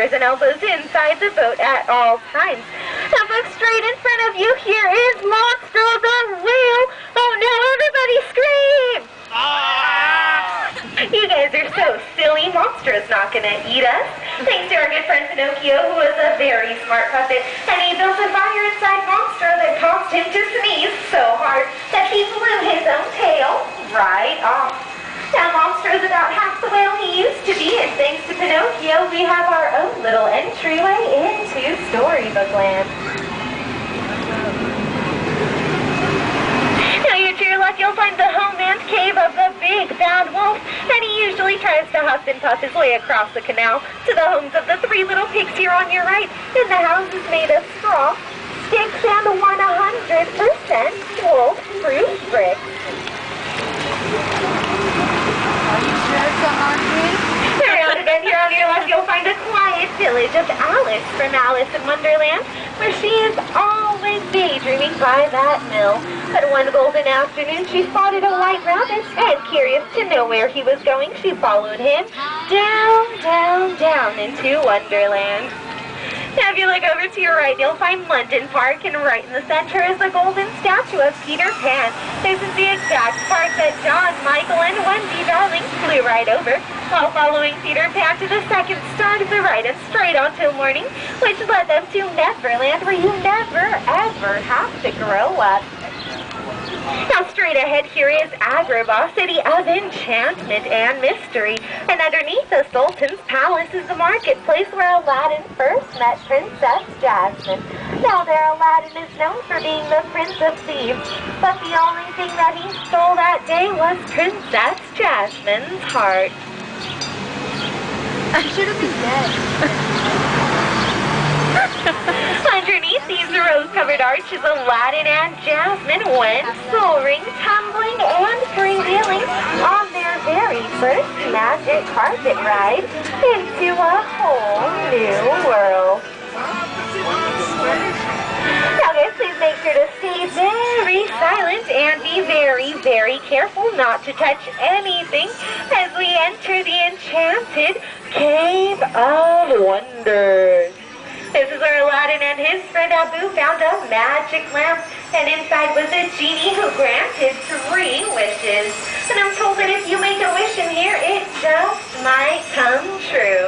fingers and elbows inside the boat at all times. Now, folks, straight in front of you here is Monster the Whale. Oh no, everybody scream! You guys are so silly. Monster is not going to eat us. Thanks to our good friend Pinocchio, who is a very smart puppet, and he built a fire inside Monster that caused him to sneeze so hard that he blew his own tail right off. Now Monster is about half the whale he used to be, and thanks to Pinocchio, we have our own little entryway into Storybook Land. Now here to your left, you'll find the home and cave of the big bad wolf, and he usually tries to huff and puff his way across the canal to the homes of the three little pigs here on your right. And the house is made of straw, sticks, and 100% wolf-proof bricks. Around a bend here on your left, you'll find a quiet village of Alice from Alice in Wonderland, where she is always daydreaming by that mill. But one golden afternoon, she spotted a white rabbit, and curious to know where he was going, she followed him down, down, down into Wonderland. Now, if you look over to your right, you'll find London Park, and right in the center is the golden statue of Peter Pan. This is the exact part that John, Michael, and Wendy Darling flew right over, while following Peter Pan to the second star to the right and straight on till morning, which led them to Neverland, where you never, ever have to grow up. Now straight ahead here is Agrabah, city of enchantment and mystery. And underneath the Sultan's palace is the marketplace where Aladdin first met Princess Jasmine. Now there, Aladdin is known for being the Prince of Thieves, but the only thing that he stole that day was Princess Jasmine's heart. I should have been dead. Underneath these rose-covered arches, Aladdin and Jasmine went soaring, tumbling, and freewheeling on their very first magic carpet ride into a whole new world. Now guys, please make sure to stay very silent and be very, very careful not to touch anything as we enter the enchanted Cave of Wonders. This is where Aladdin and his friend Abu found a magic lamp, and inside was a genie who granted 3 wishes. And I'm told that if you make a wish in here, it just might come true.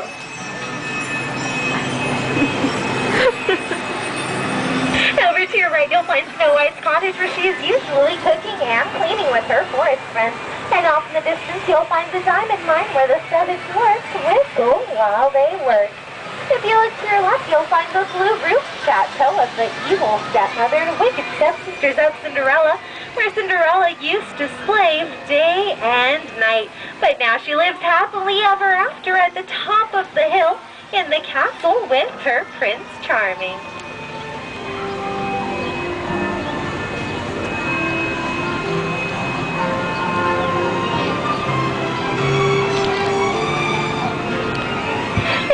Over to your right, you'll find Snow White's cottage, where she is usually cooking and cleaning with her forest friends. And off in the distance, you'll find the diamond mine, where the 7 dwarfs whistle while they work. If you look to your left, you'll find the blue roof chateau of the evil stepmother and wicked stepsisters of Cinderella, where Cinderella used to slave day and night. But now she lives happily ever after at the top of the hill in the castle with her Prince Charming.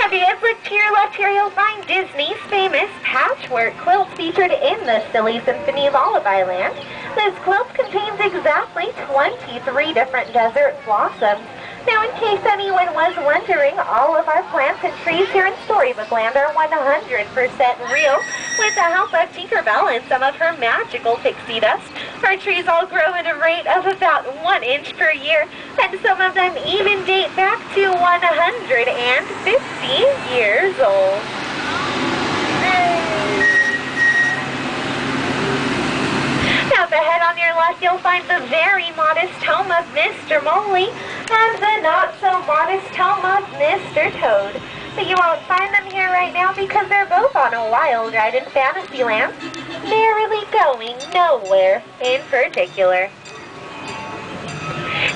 If you guys look to your left here, you'll find Disney's famous patchwork quilt featured in the Silly Symphony Lullaby Land. This quilt contains exactly 23 different desert blossoms. Now, in case anyone was wondering, all of our plants and trees here in Storybook Land are 100% real, with the help of Tinkerbell and some of her magical pixie dust. Our trees all grow at a rate of about 1 inch per year, and some of them even date back to 150 years old. Now, up ahead on your left, you'll find the very modest home of Mr. Molly and the not-so-modest home of Mr. Toad. But you won't find them here right now because they're both on a wild ride in Fantasyland, merrily going nowhere in particular.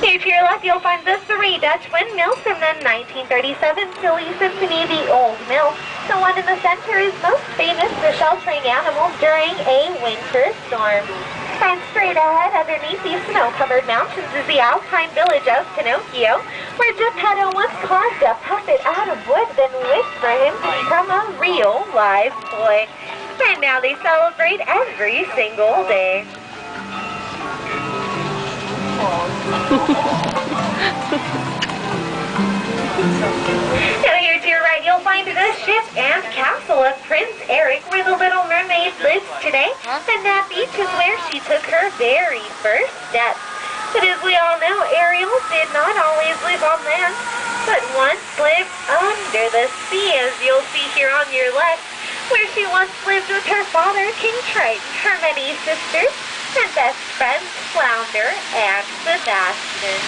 Here to your left, you'll find the 3 Dutch windmills from the 1937 Silly Symphony, The Old Mill. The one in the center is most famous for sheltering animals during a winter storm. And straight ahead, underneath these snow-covered mountains, is the Alpine village of Pinocchio, where Geppetto once carved a puppet out of wood, then wished for him to become a real live boy. And now they celebrate every single day. Now here to your right, you'll find the ship took her very first steps. But as we all know, Ariel did not always live on land, but once lived under the sea, as you'll see here on your left, where she once lived with her father, King Triton, her many sisters, and best friends, Flounder and Sebastian.